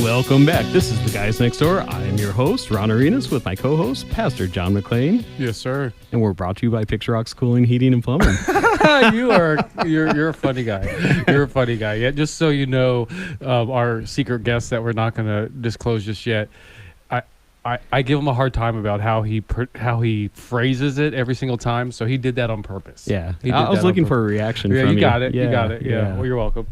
welcome back. This is The Guys Next Door. I am your host, Ron Arenas, with my co-host, Pastor John McClain. Yes, sir. And we're brought to you by Picture Rocks Cooling, Heating, and Plumbing. You're a funny guy. You're a funny guy. Yeah, just so you know, our secret guest that we're not going to disclose just yet, I give him a hard time about how he phrases it every single time. So he did that on purpose. Yeah, I was looking for a reaction from you. You got it. Yeah, you got it. Yeah. Well, you're welcome.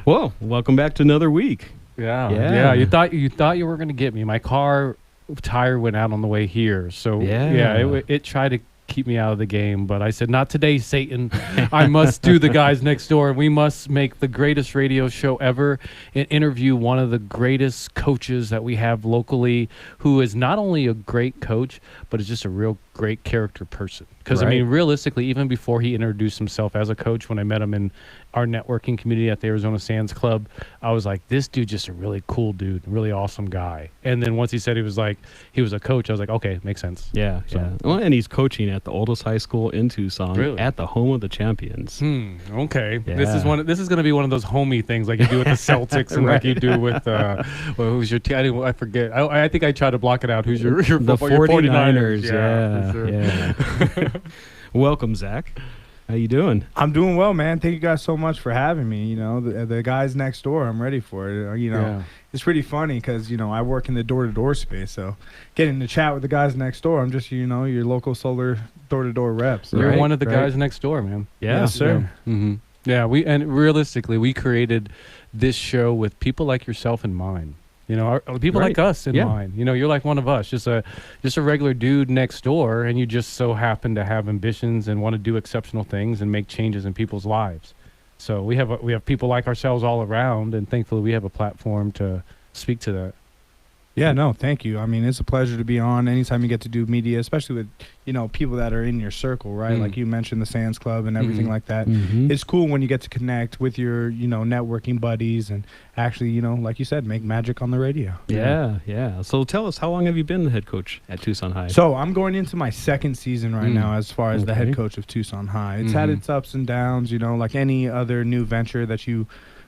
Well, welcome back to another week. Yeah. You thought you were going to get me. My car tire went out on the way here. So it tried to keep me out of the game, but I said, not today, Satan. I must do The Guys Next Door. We must make the greatest radio show ever and interview one of the greatest coaches that we have locally, who is not only a great coach, but is just a real great character person. Because, I mean, realistically, even before he introduced himself as a coach, when I met him in our networking community at the Arizona Sands Club, I was like, this dude just a really cool dude, really awesome guy. And then once he said he was a coach, I was like, okay, makes sense. Yeah. Well, and he's coaching at the oldest high school in Tucson, at the home of the champions. Okay. Yeah. This is going to be one of those homey things like you do with the Celtics and like you do with who's your team? I forget. I think I tried to block it out. Who's your the football, 49ers? Yeah. For sure. Welcome, Zach. How you doing? I'm doing well, man. Thank you guys so much for having me. You know, the guys next door, I'm ready for it. It's pretty funny because, I work in the door-to-door space. So getting to chat with the guys next door, I'm just, your local solar door-to-door reps. You're one of the guys next door, man. Yeah. Yes, sir. Yeah. Mm-hmm. Yeah, realistically, we created this show with people like yourself in mind. People like us in mind. You're like one of us, just a regular dude next door, and you just so happen to have ambitions and want to do exceptional things and make changes in people's lives. So we have people like ourselves all around, and thankfully we have a platform to speak to that. Yeah, no, thank you. I mean, it's a pleasure to be on anytime you get to do media, especially with, people that are in your circle, right? Like you mentioned the Sands Club and everything like that. It's cool when you get to connect with your, networking buddies and actually, like you said, make magic on the radio. Yeah. So tell us, how long have you been the head coach at Tucson High? So I'm going into my second season right now as far as the head coach of Tucson High. It's had its ups and downs, like any other new venture that you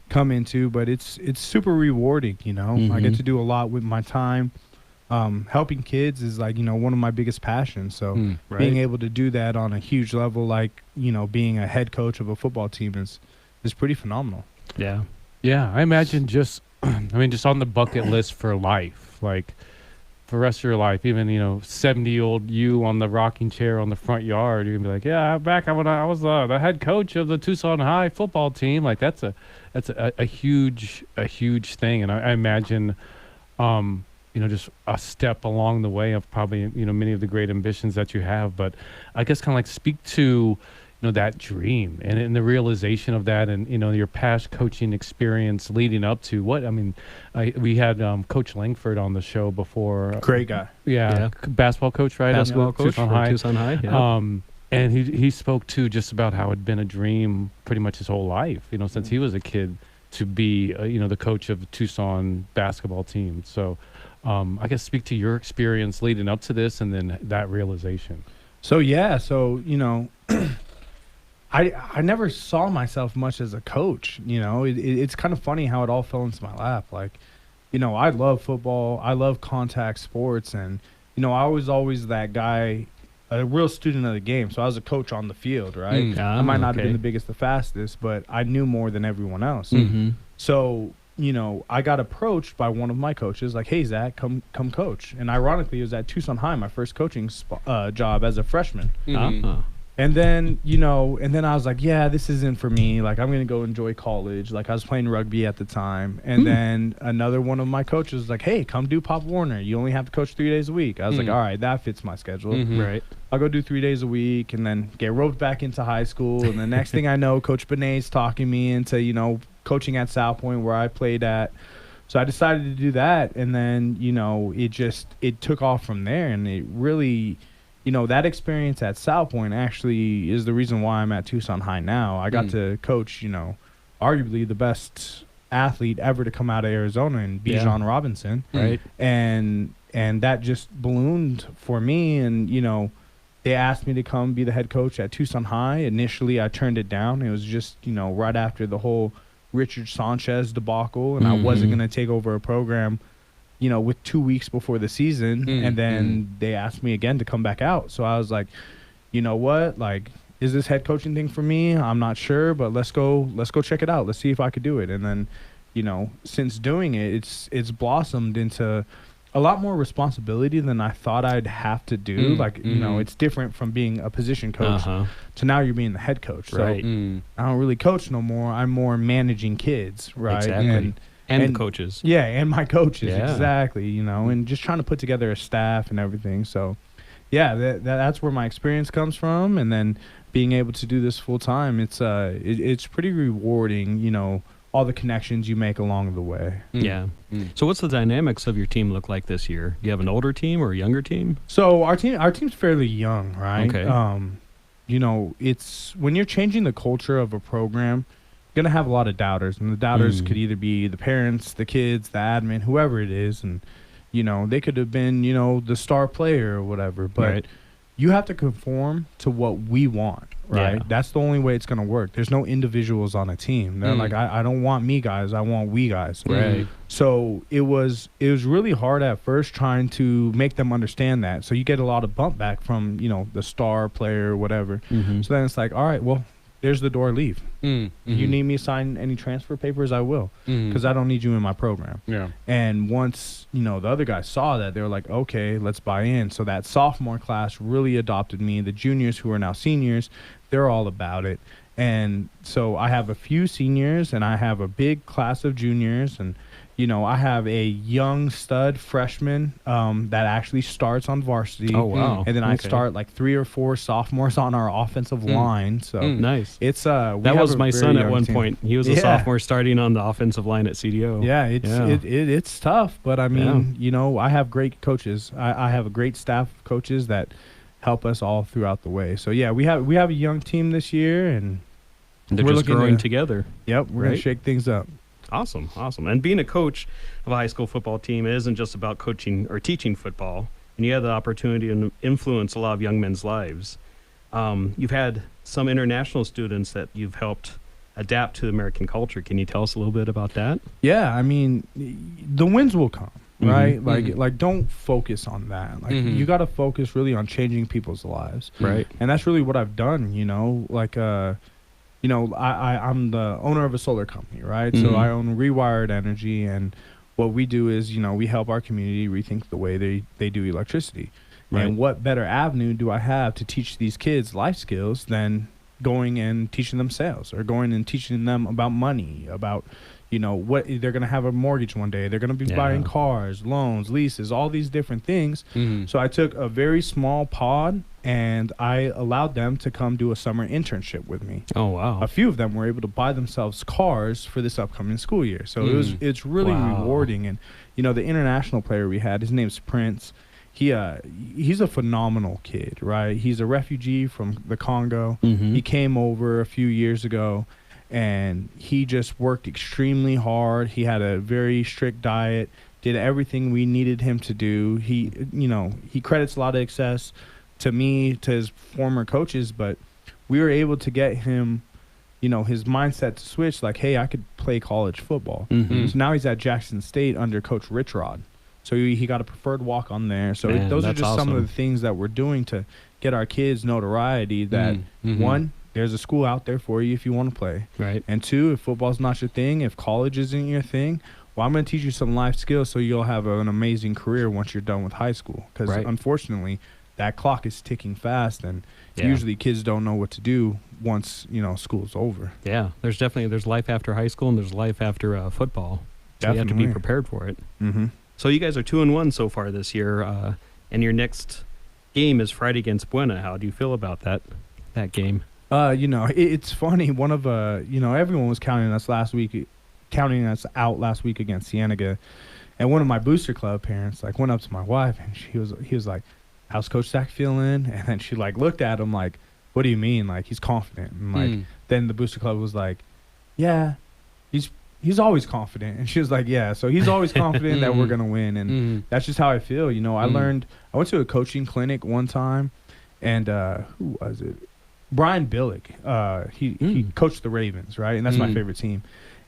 come into, but it's super rewarding. I get to do a lot with my time. Helping kids is like one of my biggest passions, so being able to do that on a huge level, like being a head coach of a football team is pretty phenomenal. Yeah I imagine just on the bucket list for life, like for the rest of your life, even 70-year-old you on the rocking chair on the front yard, you're gonna be like, back when I was the head coach of the Tucson High football team. Like that's a huge thing, and I imagine just a step along the way of probably many of the great ambitions that you have. But I guess kind of like speak to that dream and the realization of that, and your past coaching experience leading up to what we had Coach Langford on the show before. Great guy. Basketball coach, right? Basketball coach Tucson High. Yeah. And he spoke too just about how it'd been a dream pretty much his whole life, since he was a kid, to be the coach of the Tucson basketball team. So I guess speak to your experience leading up to this and then that realization. So I never saw myself much as a coach. It's kind of funny how it all fell into my lap. Like, I love football. I love contact sports. And, I was always that guy, a real student of the game. So I was a coach on the field, right? I might not have been the biggest, the fastest, but I knew more than everyone else. So, I got approached by one of my coaches, like, hey, Zach, come coach. And ironically, it was at Tucson High, my first coaching job as a freshman. And then, I was like, yeah, this isn't for me. Like, I'm going to go enjoy college. Like, I was playing rugby at the time. And then another one of my coaches was like, hey, come do Pop Warner. You only have to coach 3 days a week. I was like, all right, that fits my schedule. Right. I'll go do 3 days a week and then get roped back into high school. And the next thing I know, Coach Benet's talking me into, coaching at South Point where I played at. So I decided to do that. And then, it took off from there. And it really... that experience at South Point actually is the reason why I'm at Tucson High now. I got to coach, arguably the best athlete ever to come out of Arizona in Bijan Robinson. Right. And that just ballooned for me. And, they asked me to come be the head coach at Tucson High. Initially, I turned it down. It was just, right after the whole Richard Sanchez debacle, and I wasn't going to take over a program, with 2 weeks before the season. And then they asked me again to come back out. So I was like, you know what? Like, is this head coaching thing for me? I'm not sure, but let's go check it out. Let's see if I could do it. And then, since doing it, it's blossomed into a lot more responsibility than I thought I'd have to do. It's different from being a position coach to now you're being the head coach. So I don't really coach no more. I'm more managing kids, right? Exactly. And coaches. Yeah, and my coaches, exactly, and just trying to put together a staff and everything. So, yeah, that's where my experience comes from. And then being able to do this full time, it's pretty rewarding, all the connections you make along the way. Yeah. So what's the dynamics of your team look like this year? Do you have an older team or a younger team? So our team's fairly young, right? Okay. It's when you're changing the culture of a program, you're going to have a lot of doubters. And the doubters could either be the parents, the kids, the admin, whoever it is. And, they could have been, the star player or whatever. But you have to conform to what we want. Right. Yeah. That's the only way it's going to work. There's no individuals on a team. They're like, I don't want me guys. I want we guys. Right. So it was really hard at first trying to make them understand that. So you get a lot of bump back from, the star player or whatever. So then it's like, all right, well, there's the door, leave. You need me to sign any transfer papers, I will. Because I don't need you in my program. Yeah. And once, the other guys saw that, they were like, okay, let's buy in. So that sophomore class really adopted me. The juniors who are now seniors, they're all about it. And so I have a few seniors and I have a big class of juniors. And, I have a young stud freshman that actually starts on varsity. Oh, wow. And then I start like 3 or 4 sophomores on our offensive line. So nice. It's that was my son at one point. He was a sophomore starting on the offensive line at CDO. Yeah, it's tough. But I mean, I have great coaches. I have a great staff of coaches that help us all throughout the way. So yeah, we have a young team this year, and they're just growing together. Yep, we're gonna shake things up. Awesome. And being a coach of a high school football team isn't just about coaching or teaching football, and you have the opportunity to influence a lot of young men's lives. You've had some international students that you've helped adapt to American culture. Can you tell us a little bit about that? Yeah, I mean, the wins will come. Right? Like don't focus on that. Like you got to focus really on changing people's lives. Right. And that's really what I've done, I'm the owner of a solar company, right? So I own Rewired Energy, and what we do is, we help our community rethink the way they do electricity. Right. And what better avenue do I have to teach these kids life skills than going and teaching them sales, or going and teaching them about money, about what they're going to have a mortgage one day. They're going to be buying cars, loans, leases, all these different things. So I took a very small pod and I allowed them to come do a summer internship with me. Oh, wow. A few of them were able to buy themselves cars for this upcoming school year. So it's really rewarding. And, the international player we had, his name's Prince. He's a phenomenal kid, right? He's a refugee from the Congo. He came over a few years ago. And he just worked extremely hard. He had a very strict diet, did everything we needed him to do. He credits a lot of success to me, to his former coaches, but we were able to get him, his mindset to switch, like, hey, I could play college football. So now he's at Jackson State under Coach Rich Rod. So he got a preferred walk on there. So those are just some of the things that we're doing to get our kids notoriety that, one, there's a school out there for you if you want to play. Right. And 2, if football's not your thing, if college isn't your thing, well, I'm going to teach you some life skills so you'll have an amazing career once you're done with high school. Because unfortunately, that clock is ticking fast, and usually kids don't know what to do once, school's over. Yeah, there's life after high school, and there's life after football. So you have to be prepared for it. So you guys are 2-1 so far this year, and your next game is Friday against Buena. How do you feel about that game? It's funny. One of everyone was counting us out last week against Cienega, and one of my booster club parents went up to my wife, and he was like, "How's Coach Zach feeling?" And then she looked at him like, "What do you mean? Like, he's confident?" And then the booster club was like, "Yeah, he's always confident." And she was like, "Yeah, so he's always confident that we're gonna win." And that's just how I feel. I went to a coaching clinic one time, and who was it? Brian Billick, he coached the Ravens, right? And that's my favorite team.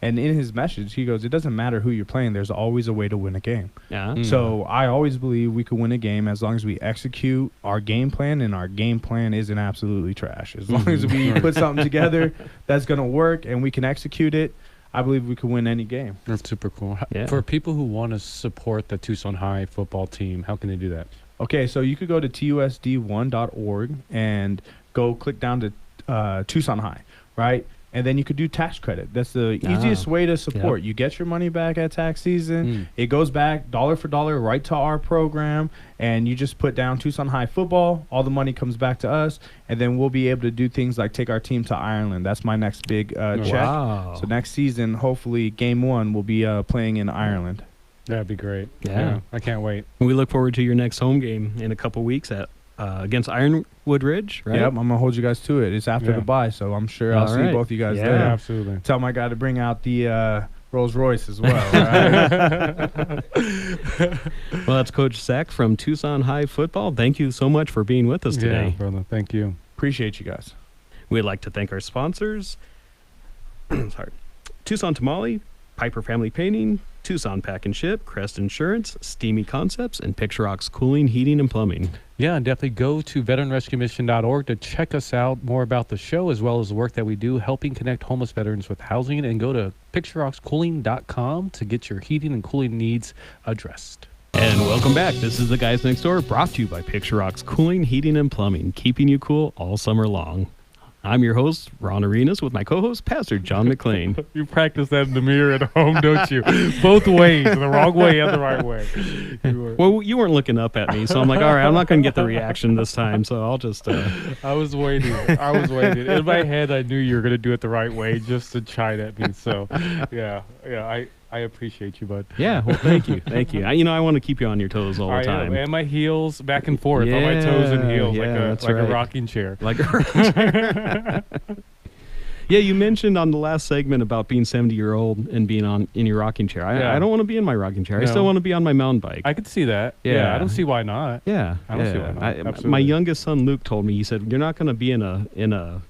And in his message, he goes, it doesn't matter who you're playing. There's always a way to win a game. Yeah. So I always believe we could win a game as long as we execute our game plan, and our game plan isn't absolutely trash. As long as we put something together that's going to work and we can execute it, I believe we can win any game. That's super cool. Yeah. For people who want to support the Tucson High football team, how can they do that? Okay, so you could go to TUSD1.org and go click down to Tucson High, right? And then you could do tax credit. That's the easiest way to support. Yep. You get your money back at tax season. It goes back dollar for dollar right to our program, and you just put down Tucson High football. All the money comes back to us, and then we'll be able to do things like take our team to Ireland. That's my next big check. Wow. So next season, hopefully, game 1 will be playing in Ireland. That'd be great. Yeah. I can't wait. We look forward to your next home game in a couple weeks at against Ironwood Ridge, right? Yep, I'm gonna hold you guys to it. It's after the bye, so I'm sure I'll see both you guys Yeah. there. Absolutely. Tell my guy to bring out the Rolls Royce as well. Right? Well, that's Coach Zach from Tucson High Football. Thank you so much for being with us today. Yeah, brother. Thank you. Appreciate you guys. We'd like to thank our sponsors. Sorry. Tucson Tamale, Piper Family Painting, Tucson Pack and Ship, Crest Insurance, Steamy Concepts, and Picture Rocks Cooling, Heating, and Plumbing. Yeah, and definitely go to veteranrescuemission.org to check us out more about the show as well as the work that we do helping connect homeless veterans with housing, and go to picturerockscooling.com to get your heating and cooling needs addressed. And welcome back. This is The Guys Next Door, brought to you by Picture Rocks Cooling, Heating, and Plumbing, keeping you cool all summer long. I'm your host, Ron Arenas, with my co-host, Pastor John McLean. You practice that in the mirror at home, don't you? Both ways, the wrong way and the right way. Well, you weren't looking up at me, so I'm like, all right, I'm not going to get the reaction this time, so I'll just... I was waiting. In my head, I knew you were going to do it the right way just to chide at me. So, yeah, I appreciate you, bud. Yeah, well, thank you. Thank you. I want to keep you on your toes all the time. And my heels back and forth on my toes and heels, like a rocking chair. Like a rocking chair. Yeah, you mentioned on the last segment about being 70-year-old and being in your rocking chair. I don't want to be in my rocking chair. No. I still want to be on my mountain bike. I could see that. Yeah. I don't see why not. Yeah. I don't see why not. Absolutely. My youngest son, Luke, told me, he said, you're not going to be in a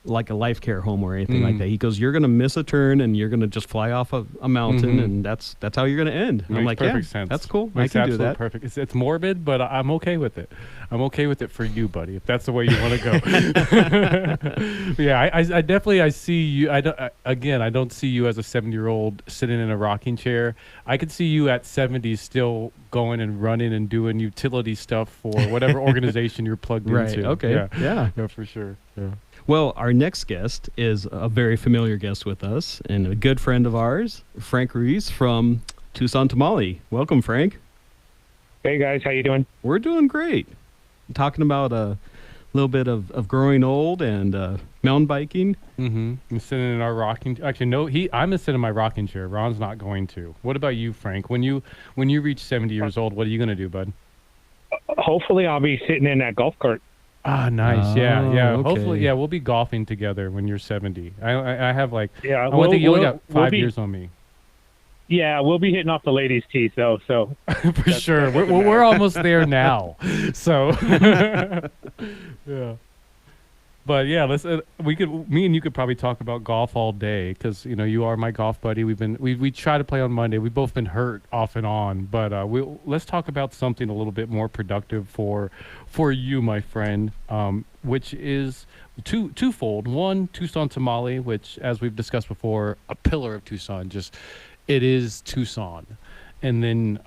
like a life care home or anything like that. He goes, you're going to miss a turn and you're going to just fly off a mountain, and that's how you're going to end. Makes I'm like, perfect sense. That's cool. Makes I can do that. Perfect. It's morbid, but I'm okay with it. I'm okay with it for you, buddy, if that's the way you want to go. Yeah, I definitely see you. I don't see you as a 70-year-old sitting in a rocking chair. I could see you at 70 still going and running and doing utility stuff for whatever organization you're plugged into. Okay. Yeah, for sure. Yeah. Well, our next guest is a very familiar guest with us and a good friend of ours, Frank Ruiz from Tucson Tamale. Welcome, Frank. Hey, guys. How you doing? We're doing great. Talking about a little bit of growing old and mountain biking. Mm-hmm. I'm sitting in our rocking. Actually, no. I'm gonna sit in my rocking chair. Ron's not going to. What about you, Frank? When you reach 70 years old, what are you gonna do, bud? Hopefully, I'll be sitting in that golf cart. Ah, nice. Yeah. Okay. Hopefully, we'll be golfing together when you're 70. I have like. Yeah, I think you only got 5 years on me. Yeah, we'll be hitting off the ladies' tee, so for sure. We're almost there now. So. Yeah. But yeah, me and you could probably talk about golf all day because you are my golf buddy. We try to play on Monday. We've both been hurt off and on, but let's talk about something a little bit more productive for you, my friend, which is twofold. One, Tucson Tamale, which, as we've discussed before, a pillar of Tucson. It is Tucson, and then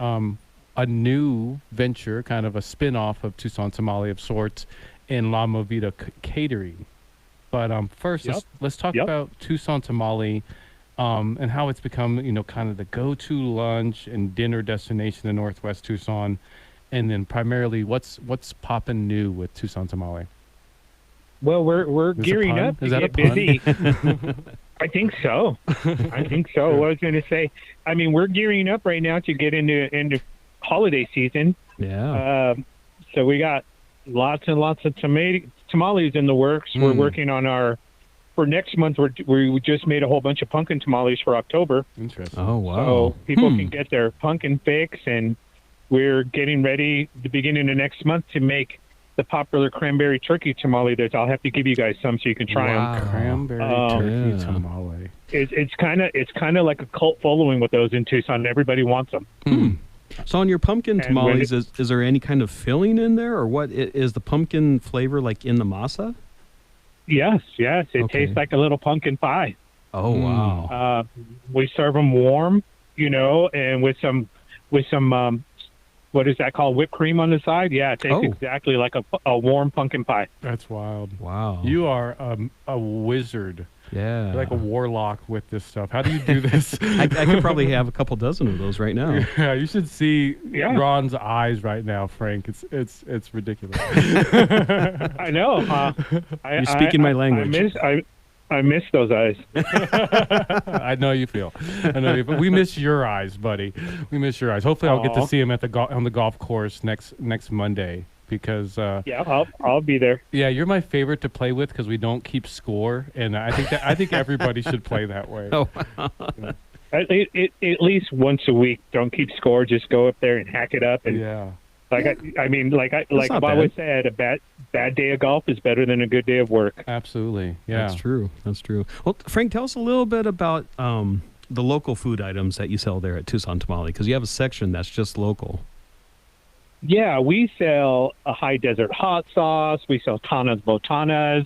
a new venture, kind of a spin-off of Tucson Tamale of sorts, in La Movida Catering. But first, let's talk about Tucson Tamale and how it's become, kind of the go-to lunch and dinner destination in Northwest Tucson, and then primarily what's popping new with Tucson Tamale. Well, we're gearing up to get busy. I think so. What I was going to say, I mean, we're gearing up right now to get into holiday season. Yeah. So we got lots and lots of tamales in the works. We're working on for next month. We just made a whole bunch of pumpkin tamales for October. Interesting. Oh, wow. So people can get their pumpkin fix, and we're getting ready the beginning of next month to make the popular cranberry turkey tamale. I'll have to give you guys some so you can try them. Cranberry turkey tamale. It's kind of like a cult following with those in Tucson. Everybody wants them. So on your pumpkin tamales, is there any kind of filling in there, or what is the pumpkin flavor like in the masa? Yes. It tastes like a little pumpkin pie. Oh wow! We serve them warm, and with some what is that called? Whipped cream on the side. Yeah, it tastes exactly like a warm pumpkin pie. That's wild. Wow. You are a wizard. Yeah. You're like a warlock with this stuff. How do you do this? I could probably have a couple dozen of those right now. Yeah, you should see Ron's eyes right now, Frank. It's ridiculous. I know. You're speaking my language. I miss those eyes. I know you feel. We miss your eyes, buddy. We miss your eyes. Hopefully, I'll get to see him at on the golf course next Monday. Because I'll be there. Yeah, you're my favorite to play with because we don't keep score, and I think everybody should play that way. Oh, at least once a week. Don't keep score. Just go up there and hack it up. And like Bob would say, a bad day of golf is better than a good day of work. Absolutely, yeah, that's true. Well, Frank, tell us a little bit about the local food items that you sell there at Tucson Tamale, because you have a section that's just local. Yeah, we sell a high desert hot sauce. We sell Tana's Botanas.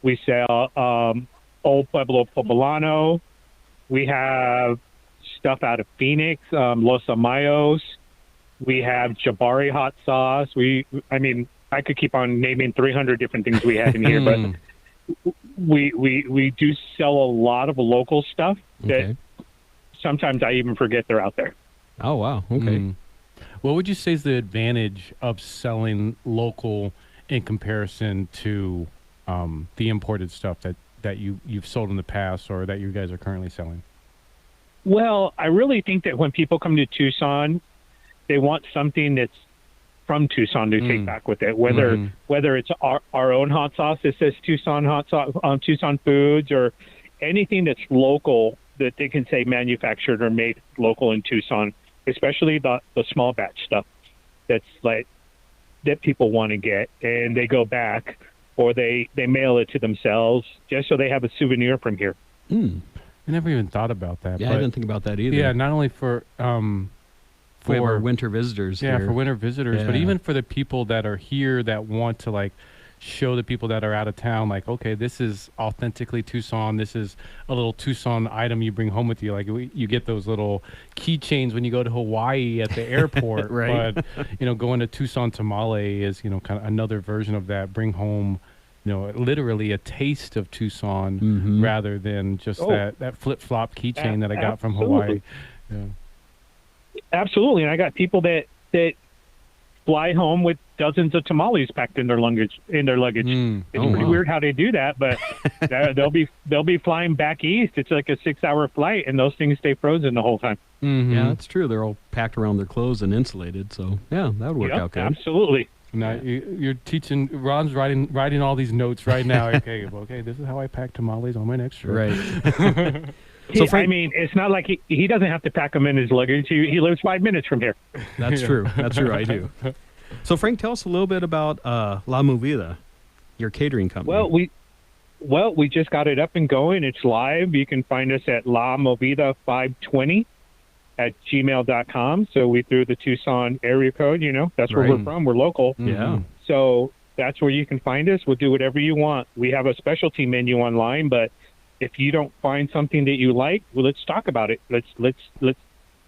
We sell Old Pueblo Poblano. We have stuff out of Phoenix, Los Amayos. We have Jabari hot sauce. I could keep on naming 300 different things we have in here, but we do sell a lot of local stuff that sometimes I even forget they're out there. Oh, wow. Okay. What would you say is the advantage of selling local in comparison to the imported stuff that you've sold in the past or that you guys are currently selling? Well, I really think that when people come to Tucson, they want something that's from Tucson to take back with it. Whether it's our own hot sauce that says Tucson hot sauce on Tucson Foods, or anything that's local that they can say manufactured or made local in Tucson. Especially the small batch stuff that's like that people want to get, and they go back or they mail it to themselves just so they have a souvenir from here. I never even thought about that. Yeah, I didn't think about that either. Yeah, not only for winter visitors. Yeah, here. for winter visitors, but even for the people that are here that want to like show the people that are out of town, like, okay, this is authentically Tucson. This is a little Tucson item you bring home with you. Like you get those little keychains when you go to Hawaii at the airport. Right. But, going to Tucson Tamale is, kind of another version of that. Bring home, literally a taste of Tucson rather than just that flip-flop keychain that I got from Hawaii. Yeah. Absolutely. And I got people that fly home with dozens of tamales packed in their luggage. It's pretty weird how they do that, but they'll be flying back east. It's like a 6-hour flight, and those things stay frozen the whole time. Yeah, that's true. They're all packed around their clothes and insulated, so yeah, that would work out good. Absolutely. Now you're teaching. Ron's writing all these notes right now. Okay, this is how I pack tamales on my next trip. Right. So Frank, it's not like he doesn't have to pack them in his luggage. He lives 5 minutes from here. That's true. I do. So Frank, tell us a little bit about La Movida, your catering company. Well, we just got it up and going. It's live. You can find us at La Movida 520 at gmail.com. So we threw the Tucson area code. That's where we're from. We're local. Yeah. So that's where you can find us. We'll do whatever you want. We have a specialty menu online, but if you don't find something that you like, well, let's talk about it. Let's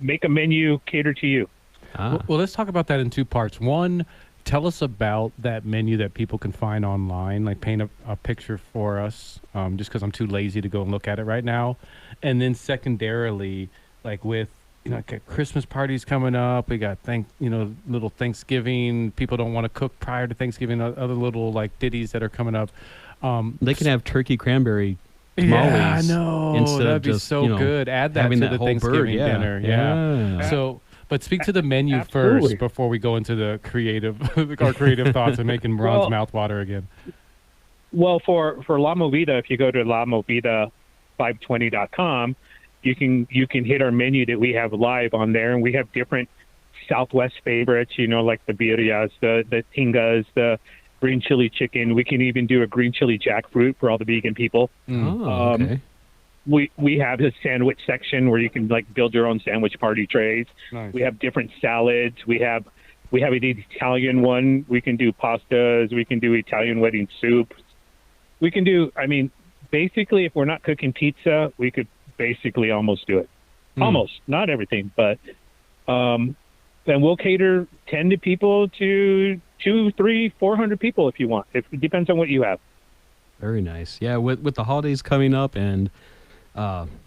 make a menu cater to you. Well, let's talk about that in two parts. One, tell us about that menu that people can find online, like paint a picture for us, just because I'm too lazy to go and look at it right now. And then secondarily, like with Christmas parties coming up, we got little Thanksgiving. People don't want to cook prior to Thanksgiving. Other little like ditties that are coming up. They can have turkey cranberry tamales. Yeah, I know. That'd be so good. Add that to the Thanksgiving dinner. Yeah. So, but speak to the menu first before we go into the our creative thoughts and making Ron's mouth water again. Well, for La Movida, if you go to lamovida520.com, you can hit our menu that we have live on there, and we have different Southwest favorites. Like the birrias, the tingas, the green chili chicken. We can even do a green chili jackfruit for all the vegan people. Okay. we have a sandwich section where you can like build your own sandwich party trays. Nice. We have different salads. We have an Italian one. We can do pastas. We can do Italian wedding soup. We can do, I mean, basically, if we're not cooking pizza, we could basically almost do it. Almost, not everything, but then we'll cater 10 to people to 200, 300, 400 people if you want. It depends on what you have. Very nice. Yeah, with the holidays coming up and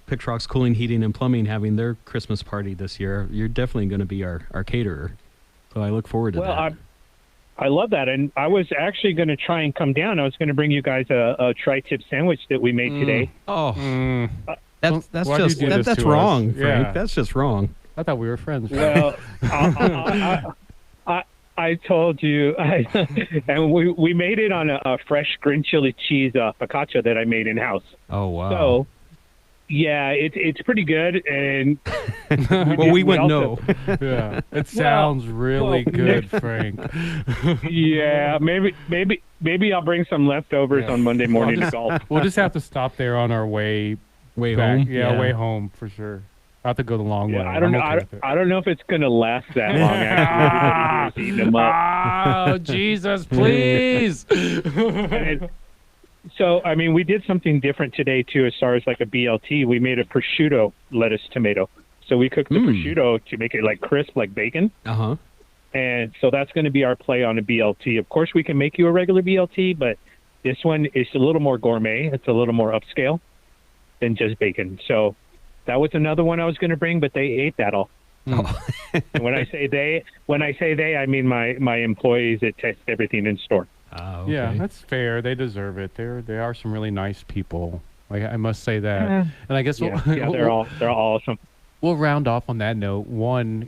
Picture Rocks Cooling, Heating, and Plumbing having their Christmas party this year, you're definitely going to be our caterer. So I look forward to that. Well, I love that. And I was actually going to try and come down. I was going to bring you guys a tri-tip sandwich that we made today. Oh, that's to wrong, us? Frank. Yeah. That's just wrong. I thought we were friends. Well, I told you, and we made it on a fresh green chili cheese focaccia that I made in house. Oh wow! So, yeah, it's pretty good, and we went no. Yeah, it sounds really good, Frank. Yeah, maybe I'll bring some leftovers on Monday morning to golf. We'll just have to stop there on our way back. home. Yeah, way home for sure. I have to go the long way. I don't know. I don't know if it's gonna last that long. Actually, everybody here's eating them up. Oh, Jesus, please! So, I mean, we did something different today too, as far as like a BLT. We made a prosciutto lettuce tomato. So we cooked the prosciutto to make it like crisp, like bacon. And so that's going to be our play on a BLT. Of course, we can make you a regular BLT, but this one is a little more gourmet. It's a little more upscale than just bacon. So that was another one I was going to bring, but they ate that all. And when I say they, I mean my employees that test everything in store. Okay. Yeah, that's fair. They deserve it. They are some really nice people. Like I must say that. And I guess they're all awesome. We'll round off on that note. One,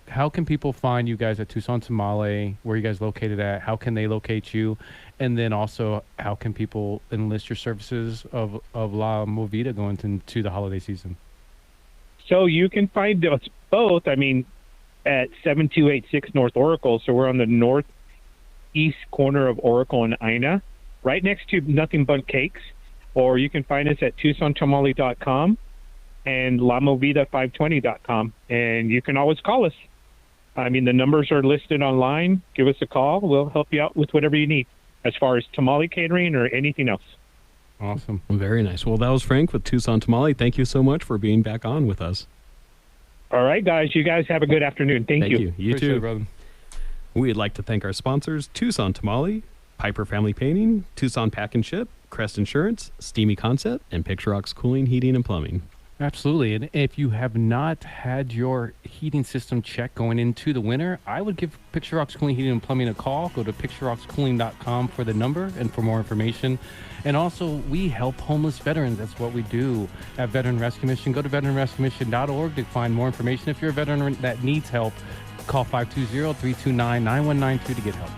how can people find you guys at Tucson Tamale? Where are you guys located at? How can they locate you? And then also, how can people enlist your services of La Movida going into the holiday season? So you can find us both, I mean, at 7286 North Oracle. So we're on the northeast corner of Oracle and Ina, right next to Nothing But Cakes. Or you can find us at TucsonTamale.com and LaMovida520.com. And you can always call us. I mean, the numbers are listed online. Give us a call. We'll help you out with whatever you need as far as tamale catering or anything else. Awesome. Very nice. Well, that was Frank with Tucson Tamale. Thank you so much for being back on with us. All right, guys. You guys have a good afternoon. Thank you. You Appreciate too. it, brother. We'd like to thank our sponsors, Tucson Tamale, Piper Family Painting, Tucson Pack and Ship, Crest Insurance, Steamy Concept, and Picture Rocks Cooling, Heating, and Plumbing. Absolutely. And if you have not had your heating system checked going into the winter, I would give Picture Rocks Cooling, Heating, and Plumbing a call. Go to picturerockscooling.com for the number and for more information. And also, we help homeless veterans. That's what we do at Veteran Rescue Mission. Go to veteranrescuemission.org to find more information. If you're a veteran that needs help, call 520-329-9192 to get help.